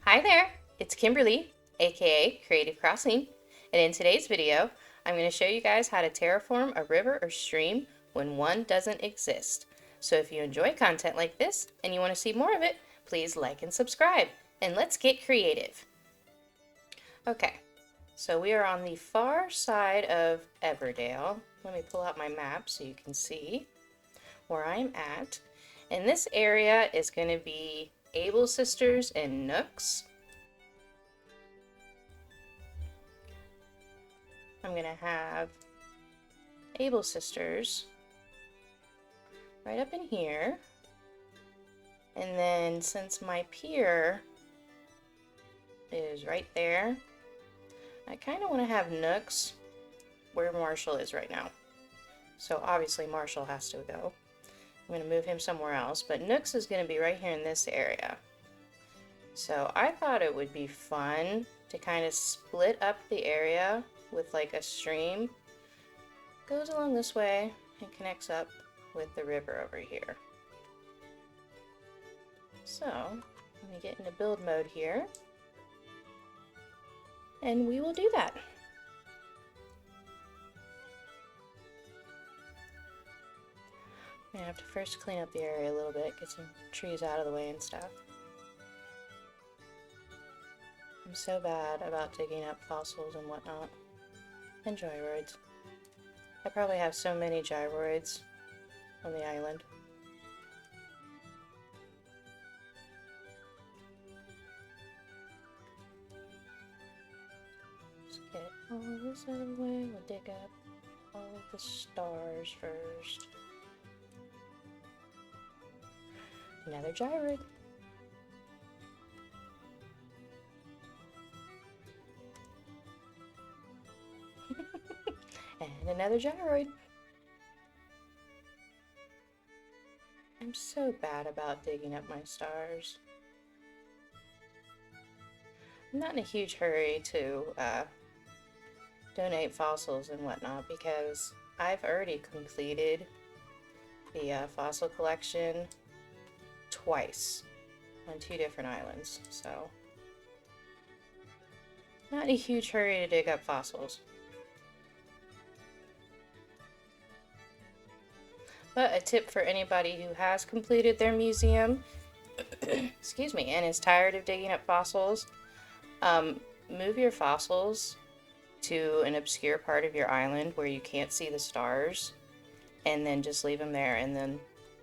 Hi there, it's Kimberly, aka Creative Crossing, and in today's video, I'm going to show you guys how to terraform a river or stream when one doesn't exist. So if you enjoy content like this and you want to see more of it, please like and subscribe, and let's get creative. Okay, so we are on the far side of Everdale. Let me pull out my map so you can see where I'm at. And this area is going to be Able Sisters and Nooks. I'm going to have Able Sisters right up in here. And then since my pier is right there, I kind of want to have Nooks where Marshall is right now. So obviously Marshall has to go. I'm going to move him somewhere else, but Nooks is going to be right here in this area. So I thought it would be fun to kind of split up the area with like a stream. Goes along this way and connects up with the river over here. So let me get into build mode here, and we will do that. I have to first clean up the area a little bit, get some trees out of the way and stuff. I'm so bad about digging up fossils and whatnot. And gyroids. I probably have so many gyroids on the island. Let's get all this out of the way. We'll dig up all of the stars first. Another gyroid. And another gyroid. I'm so bad about digging up my stars. I'm not in a huge hurry to donate fossils and whatnot because I've already completed the fossil collection twice on 2 different islands, so not in a huge hurry to dig up fossils. But a tip for anybody who has completed their museum, excuse me, and is tired of digging up fossils, move your fossils to an obscure part of your island where you can't see the stars, and then just leave them there, and then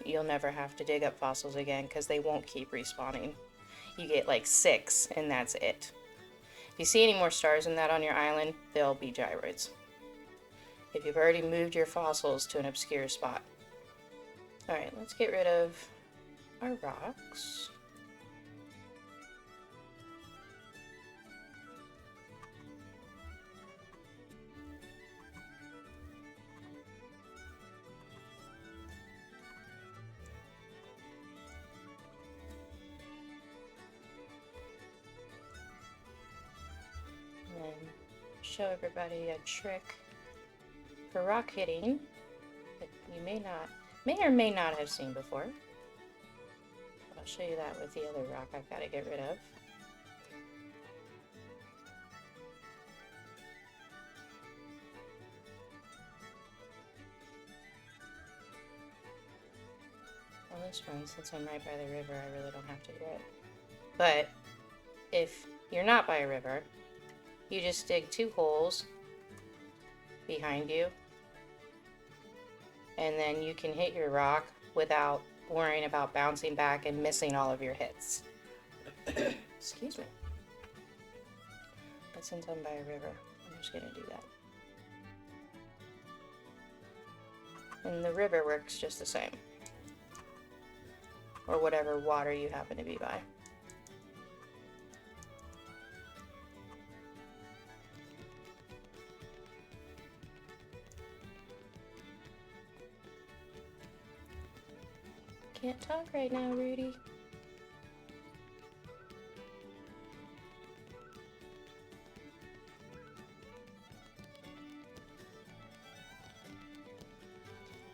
you'll never have to dig up fossils again because they won't keep respawning. You get like 6 and that's it. If you see any more stars than that on your island, they'll be gyroids. If you've already moved your fossils to an obscure spot. Alright, let's get rid of our rocks. And then show everybody a trick for rock hitting that you may or may not have seen before. I'll show you that with the other rock I've got to get rid of. Well, this one, since I'm right by the river, I really don't have to do it. But if you're not by a river, you just dig 2 holes behind you, and then you can hit your rock without worrying about bouncing back and missing all of your hits. Excuse me. But since I'm by a river, I'm just going to do that. And the river works just the same. Or whatever water you happen to be by. Can't talk right now, Rudy.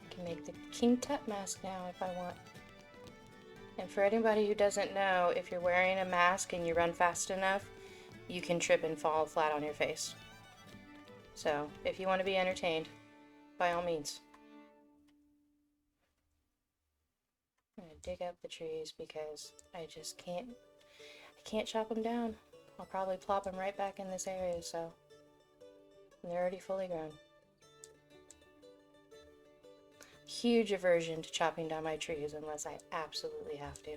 I can make the King Tut mask now if I want. And for anybody who doesn't know, if you're wearing a mask and you run fast enough, you can trip and fall flat on your face. So, if you want to be entertained, by all means. I'm gonna dig up the trees because I can't chop them down. I'll probably plop them right back in this area, so. And they're already fully grown. Huge aversion to chopping down my trees unless I absolutely have to.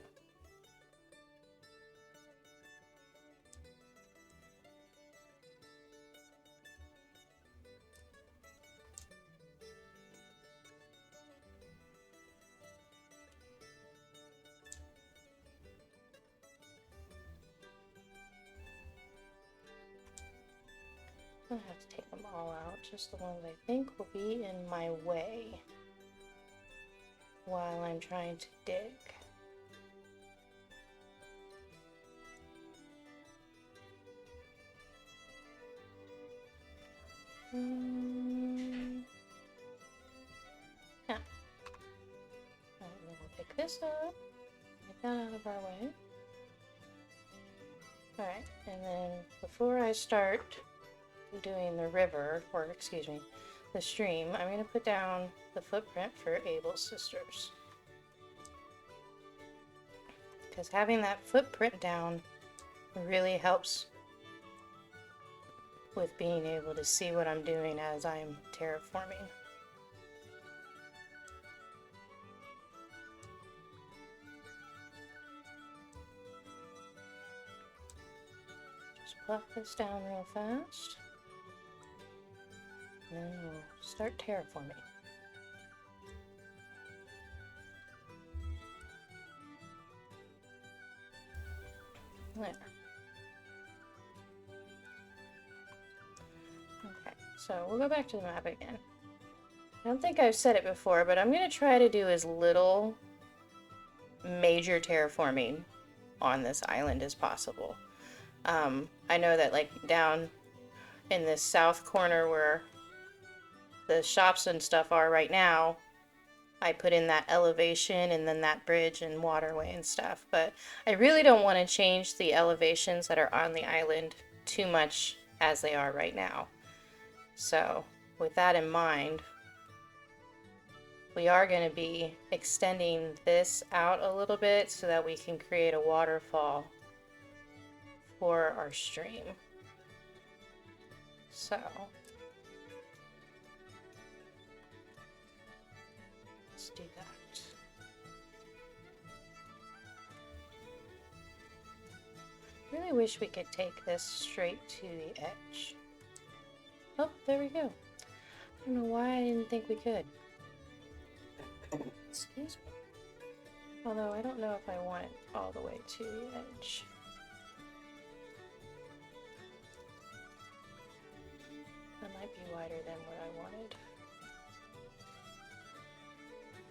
I don't have to take them all out, just the ones I think will be in my way while I'm trying to dig. Yeah. Alright, then we'll pick this up, get that out of our way. Alright, and then before I start doing the river, or excuse me, the stream, I'm going to put down the footprint for Abel's sisters. Because having that footprint down really helps with being able to see what I'm doing as I'm terraforming. Just plop this down real fast. And then we'll start terraforming. There. Okay, so we'll go back to the map again. I don't think I've said it before, but I'm going to try to do as little major terraforming on this island as possible. I know that like down in this south corner where the shops and stuff are right now, I put in that elevation and then that bridge and waterway and stuff, but I really don't want to change the elevations that are on the island too much as they are right now. So with that in mind, we are going to be extending this out a little bit so that we can create a waterfall for our stream. So let's do that. Really wish we could take this straight to the edge. Oh, there we go. I don't know why I didn't think we could. Excuse me. Although I don't know if I want it all the way to the edge. That might be wider than what I wanted.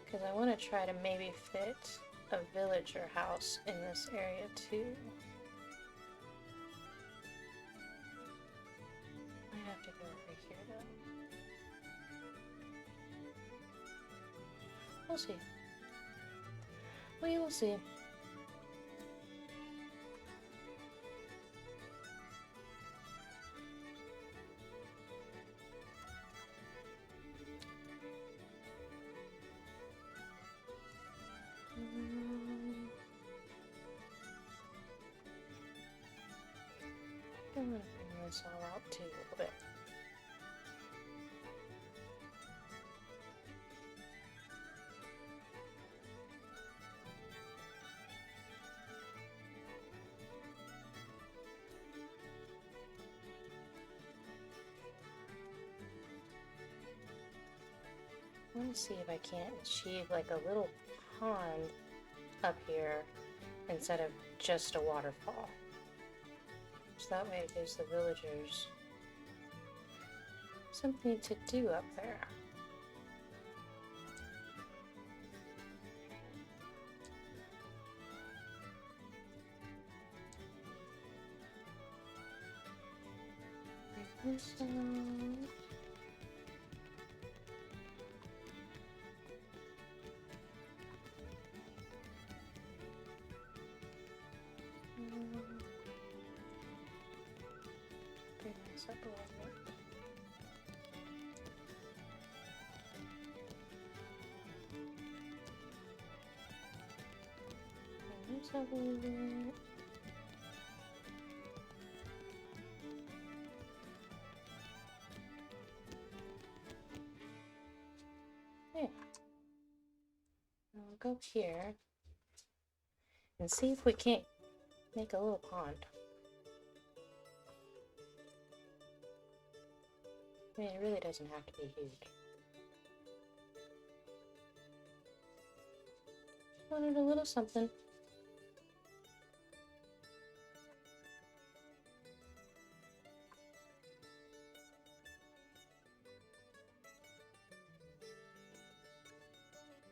Because I want to try to maybe fit a villager house in this area too. I have to go over here though. We'll see. We will see. I'm gonna bring this all out too a little bit. I want to see if I can't achieve like a little pond up here instead of just a waterfall. So that way it gives the villagers something to do up there. Break this out. this up a little bit. Bring this up a little bit. Yeah. I'll go here and see if we can't make a little pond. I mean, it really doesn't have to be huge. Just wanted a little something.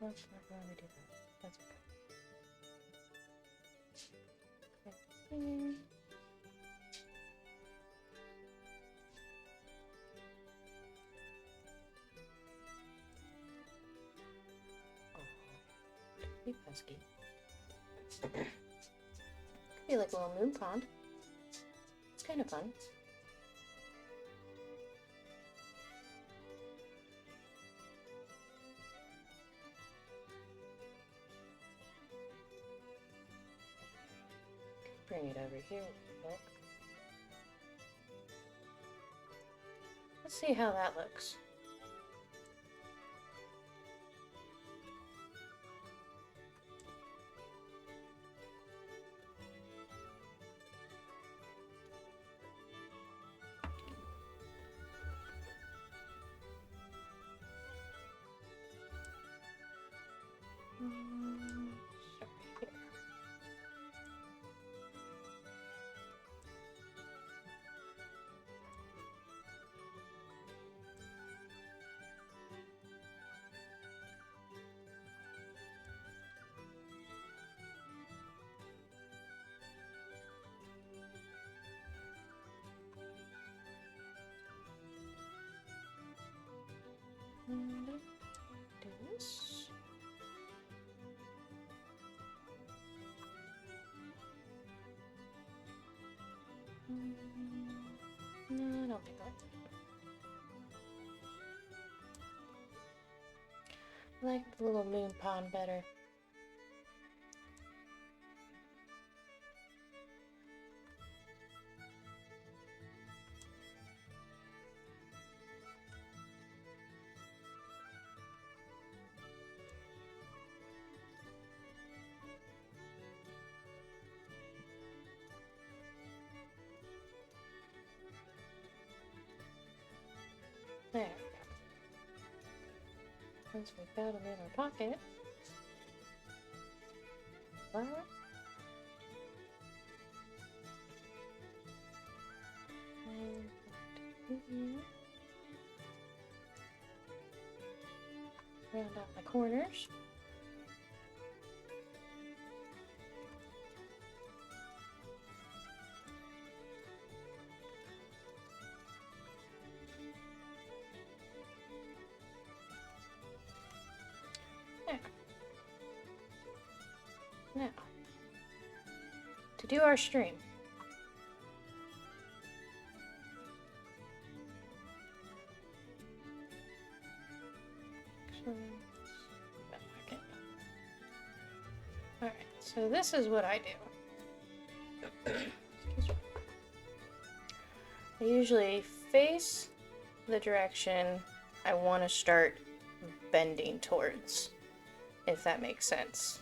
That's not how we do that. That's okay. Okay. Be pesky. Could be like a little moon pond. It's kind of fun. Bring it over here a little bit. Let's see how that looks. And do this. No, I don't think that. I like the little moon pond better. There we go. Once we've got them in our pocket, flower. And round out my corners. There. Now, to do our stream. Alright, so this is what I do. I usually face the direction I want to start bending towards, if that makes sense.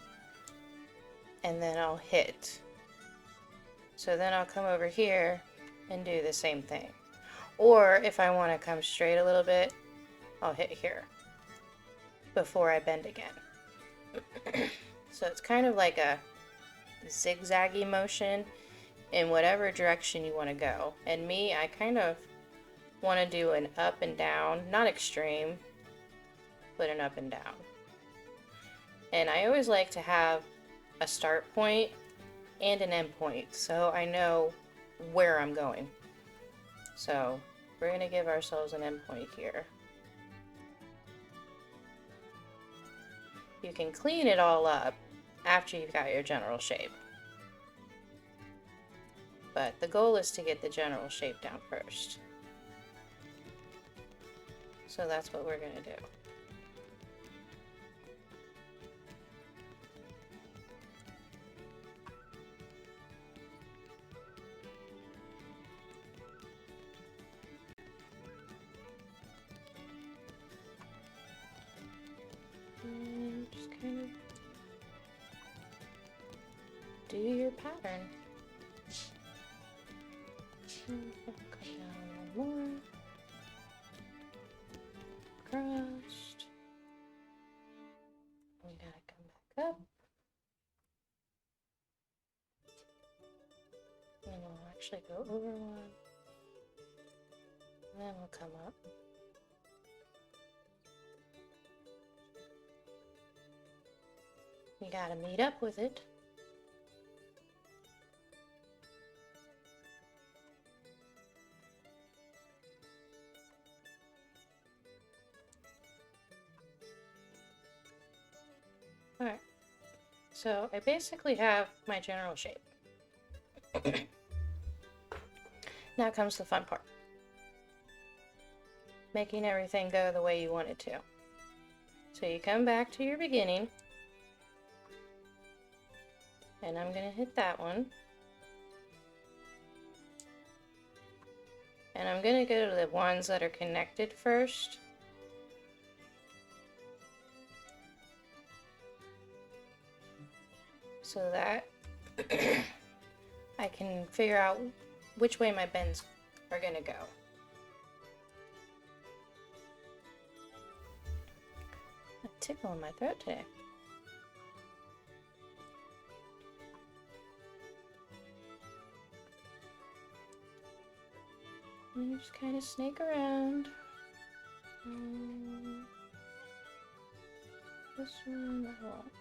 And then I'll hit. So then I'll come over here and do the same thing. Or if I want to come straight a little bit, I'll hit here before I bend again. So it's kind of like a zigzaggy motion in whatever direction you want to go. And me, I kind of want to do an up and down, not extreme, but an up and down. And I always like to have a start point and an end point, so I know where I'm going. So we're going to give ourselves an end point here. You can clean it all up after you've got your general shape. But the goal is to get the general shape down first. So that's what we're gonna do. And just kind of do your pattern. And come down a little more. Crossed. We gotta come back up. And then we'll actually go over one. And then we'll come up. You gotta meet up with it. Alright, so I basically have my general shape. Now comes the fun part. Making everything go the way you want it to. So you come back to your beginning. And I'm going to hit that one. And I'm going to go to the ones that are connected first. So that I can figure out which way my bends are going to go. A tickle in my throat today. And you just kind of snake around. This one I won't.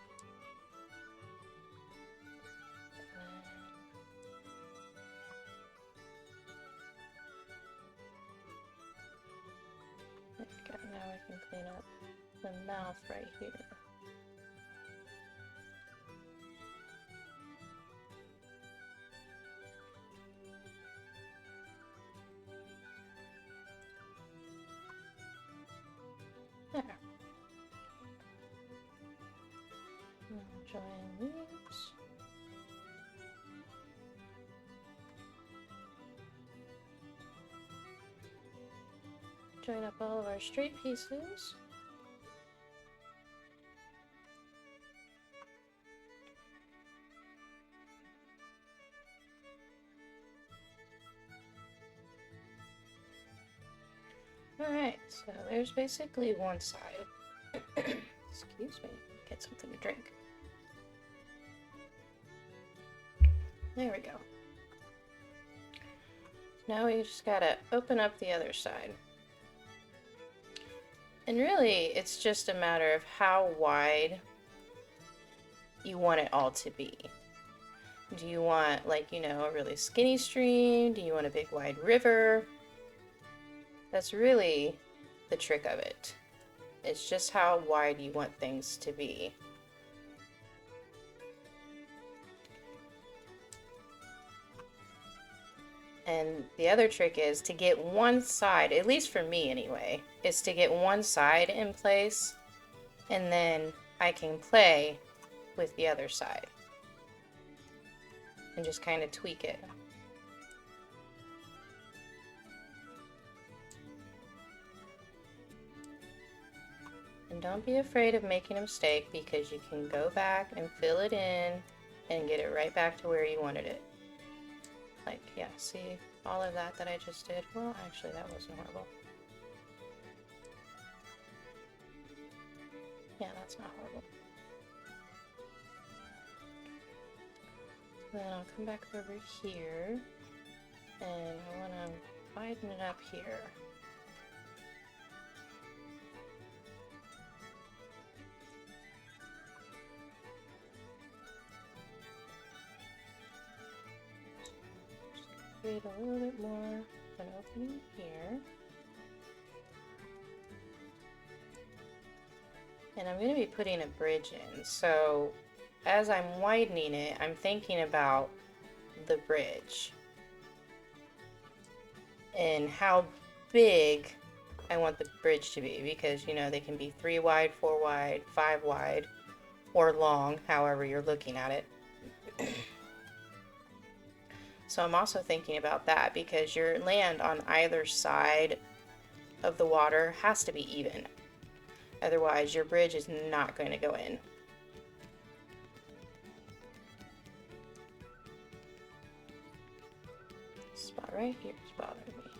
There we go. Now I can clean up the mouth right here. There. Now join these. Join up all of our straight pieces. Alright, so there's basically one side. Excuse me, get something to drink. There we go. Now we just gotta open up the other side. And really, it's just a matter of how wide you want it all to be. Do you want, like, you know, a really skinny stream? Do you want a big wide river? That's really the trick of it. It's just how wide you want things to be. And the other trick is to get one side, at least for me anyway, is to get one side in place, and then I can play with the other side and just kind of tweak it. And don't be afraid of making a mistake, because you can go back and fill it in and get it right back to where you wanted it. Like, yeah, see all of that I just did? Well, actually, that wasn't horrible. Yeah, that's not horrible. Then I'll come back over here, and I want to widen it up here. Create a little bit more of an opening here. And I'm going to be putting a bridge in, so as I'm widening it, I'm thinking about the bridge and how big I want the bridge to be, because, you know, they can be 3 wide, 4 wide, 5 wide, or long, however you're looking at it. So I'm also thinking about that, because your land on either side of the water has to be even. Otherwise, your bridge is not going to go in. This spot right here is bothering me.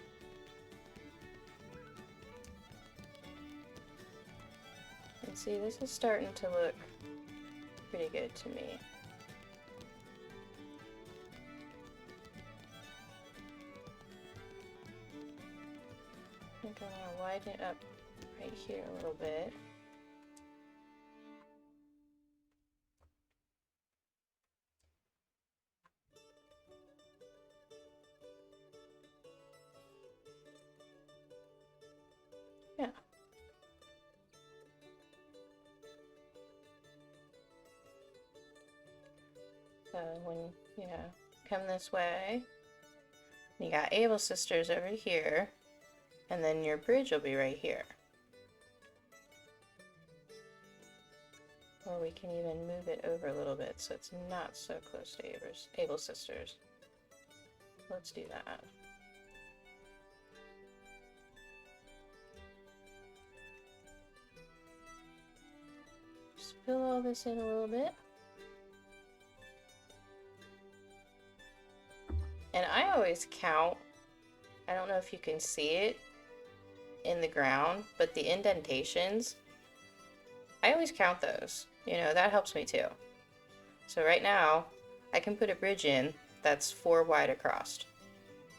And see, this is starting to look pretty good to me. I think I want to widen it up right here a little bit. Yeah. So when, you know, come this way, you got Able Sisters over here, and then your bridge will be right here. Or we can even move it over a little bit so it's not so close to Able Sisters. Let's do that. Just fill all this in a little bit. And I always count, I don't know if you can see it in the ground, but the indentations, I always count those. You know, that helps me too. So right now, I can put a bridge in that's 4 wide across,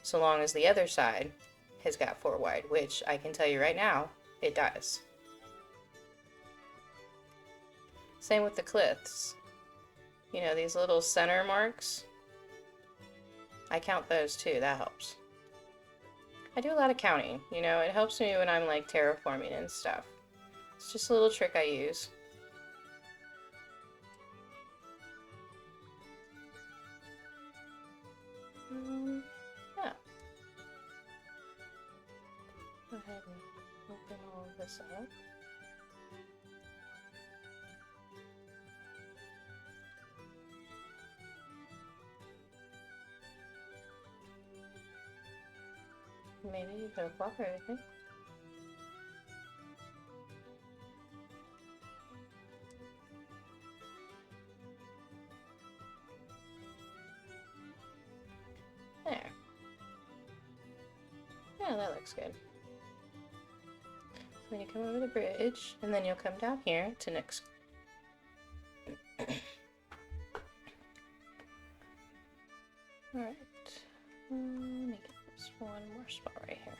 so long as the other side has got 4 wide, which I can tell you right now, it does. Same with the cliffs. You know, these little center marks, I count those too, that helps. I do a lot of counting, you know, it helps me when I'm like terraforming and stuff. It's just a little trick I use. Yeah. Go ahead and open all of this up. Maybe you could have water with me. There. Yeah, that looks good. So then you come over the bridge, and then you'll come down here to next. Alright. Let me get this one more spot right here.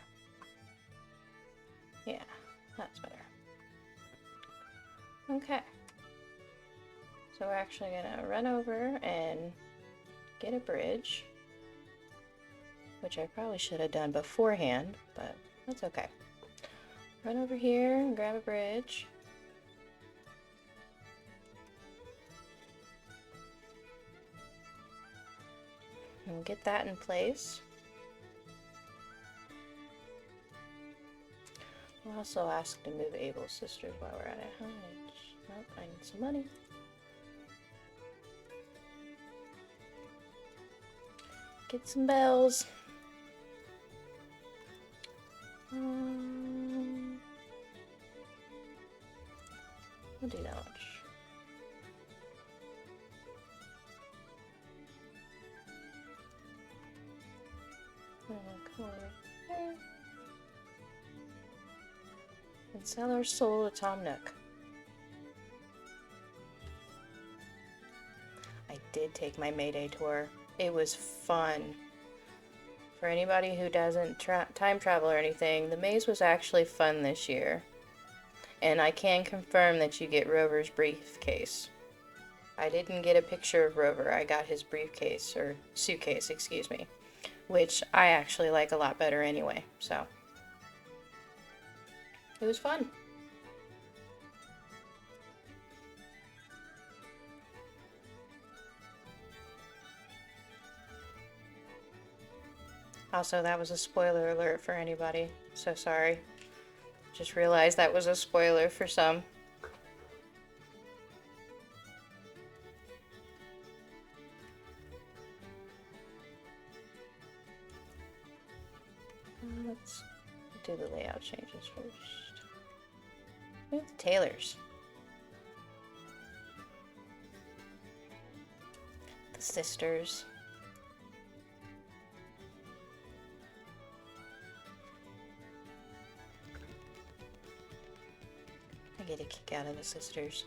Yeah, that's better. Okay. So we're actually gonna run over and get a bridge, which I probably should have done beforehand, but that's okay. Run over here and grab a bridge. And get that in place. I'll also ask to move Able Sisters while we're at it. How much? Nope, I need some money. Get some bells. We'll do that much. Come over there. And sell our soul to Tom Nook. I did take my Mayday tour. It was fun. For anybody who doesn't time travel or anything, the maze was actually fun this year. And I can confirm that you get Rover's briefcase. I didn't get a picture of Rover, I got his briefcase, or suitcase, excuse me, which I actually like a lot better anyway, so. It was fun. Also, that was a spoiler alert for anybody, so sorry. Just realized that was a spoiler for some. Let's do the layout changes first. Move the tailors. The sisters. I get a kick out of the sisters.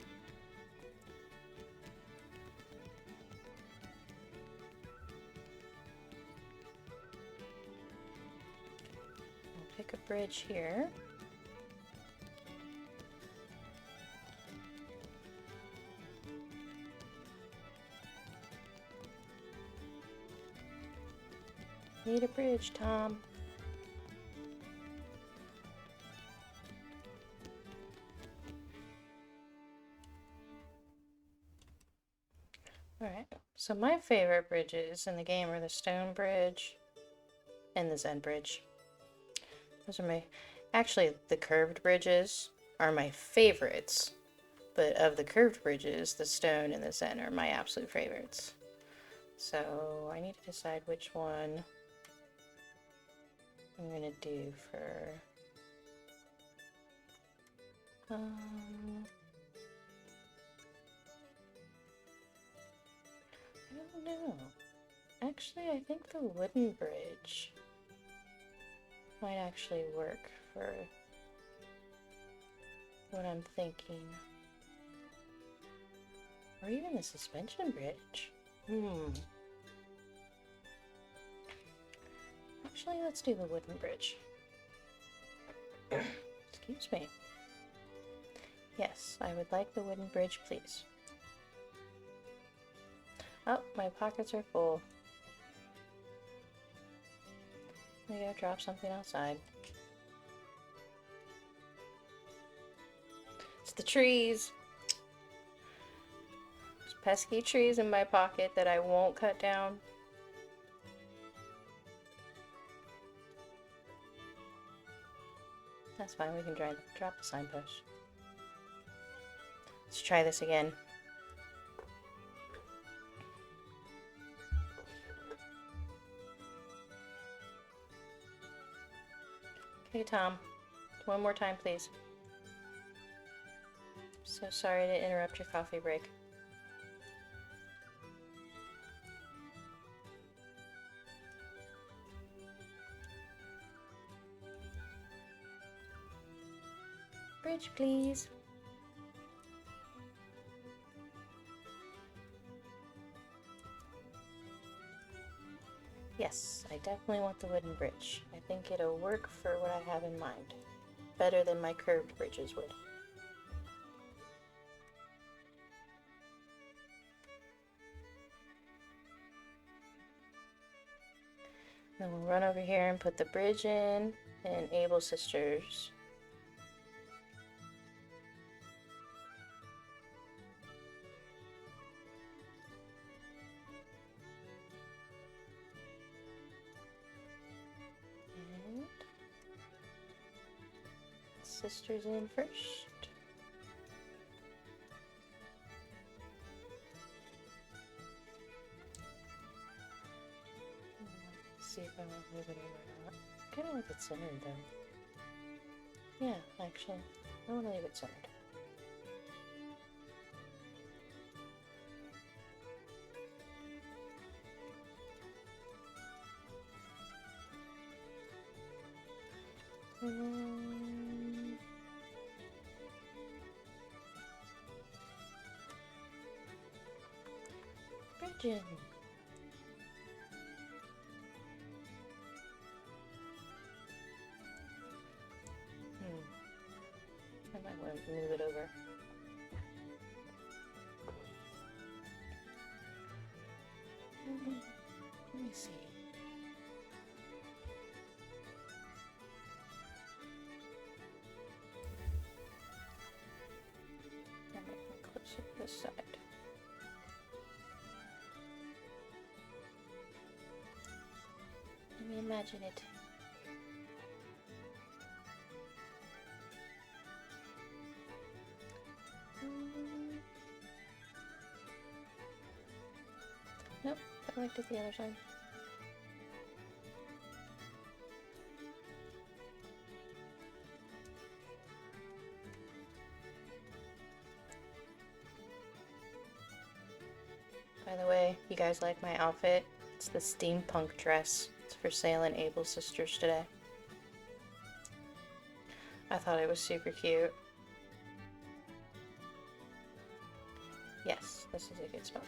I'll pick a bridge here. Need a bridge, Tom. Alright, so my favorite bridges in the game are the stone bridge and the Zen bridge. Those are my... Actually, the curved bridges are my favorites. But of the curved bridges, the stone and the Zen are my absolute favorites. So I need to decide which one I'm gonna do for... I don't know. Actually, I think the wooden bridge might actually work for what I'm thinking. Or even the suspension bridge. Actually, let's do the wooden bridge. Excuse me. Yes, I would like the wooden bridge, please. Oh, my pockets are full. Maybe I'll drop something outside. It's the trees. There's pesky trees in my pocket that I won't cut down. That's fine, we can drop the signpost. Let's try this again. Okay, Tom. One more time, please. So sorry to interrupt your coffee break. Bridge, please. Yes, I definitely want the wooden bridge. I think it'll work for what I have in mind. Better than my curved bridges would. Then we'll run over here and put the bridge in and Able Sisters. Sisters in first. Let's see if I want to move it over or not. I kind of like it centered though. Yeah, actually, I want to leave it centered. Bridging. I might want to move it over. Let me see. I'm going to come closer to this side. Let me imagine it. Nope, I liked it the other side. By the way, you guys like my outfit? It's the steampunk dress. It's for sale in Able Sisters today. I thought it was super cute. Yes, this is a good spot.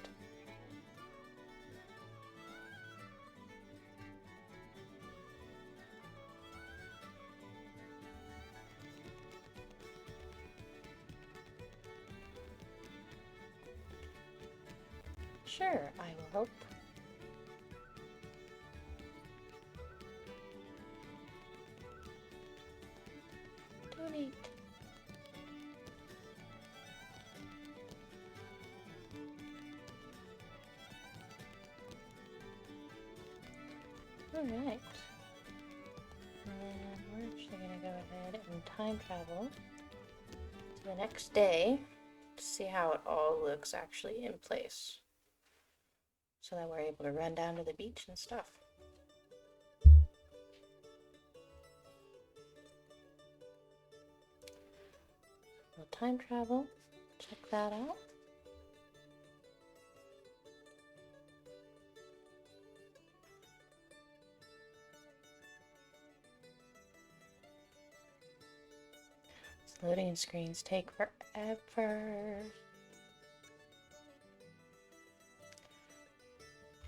Sure, I will help. Donate. Alright. And we're actually gonna go ahead and time travel to the next day to see how it all looks actually in place, so that we're able to run down to the beach and stuff. We'll time travel, check that out. These loading screens take forever.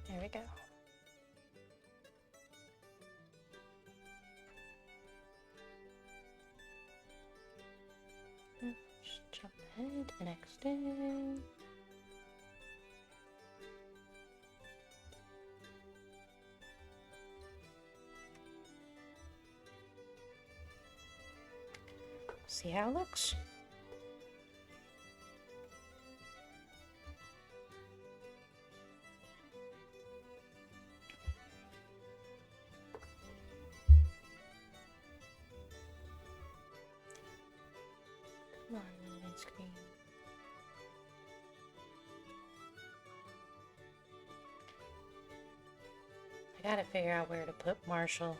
There we go. Just jump ahead to the next day. See how it looks. Come on, loading screen. I gotta figure out where to put Marshall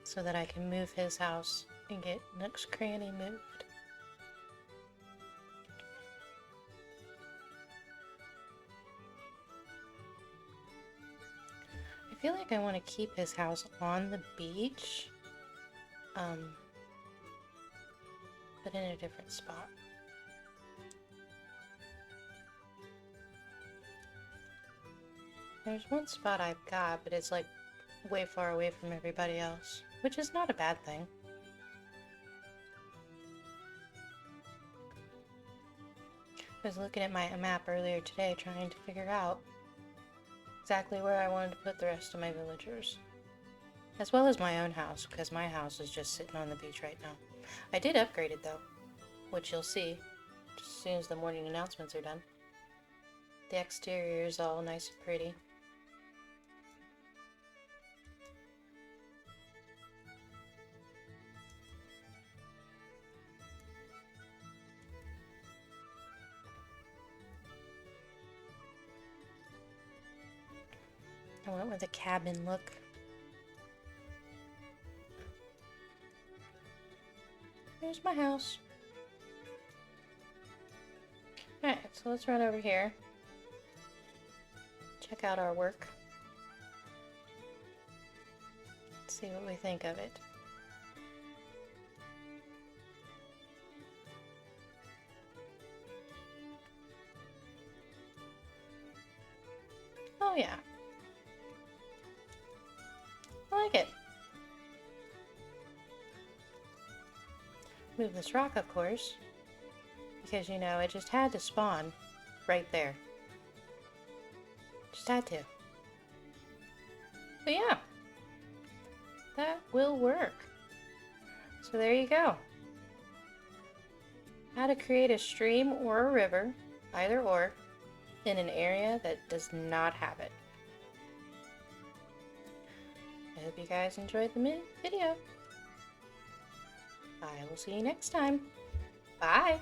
so that I can move his house and get Nook's Cranny moved. I feel like I want to keep his house on the beach, but in a different spot. There's one spot I've got, but it's like way far away from everybody else, which is not a bad thing. I was looking at my map earlier today trying to figure out exactly where I wanted to put the rest of my villagers, as well as my own house, because my house is just sitting on the beach right now. I did upgrade it though, which you'll see as soon as the morning announcements are done. The exterior is all nice and pretty. I went with a cabin look. There's my house. Alright, so let's run over here. Check out our work. See what we think of it. Oh yeah. I like it. Move this rock, of course, because, you know, it just had to spawn right there. Just had to. But yeah, that will work. So there you go. How to create a stream or a river, either or, in an area that does not have it. I hope you guys enjoyed the video. I will see you next time. Bye!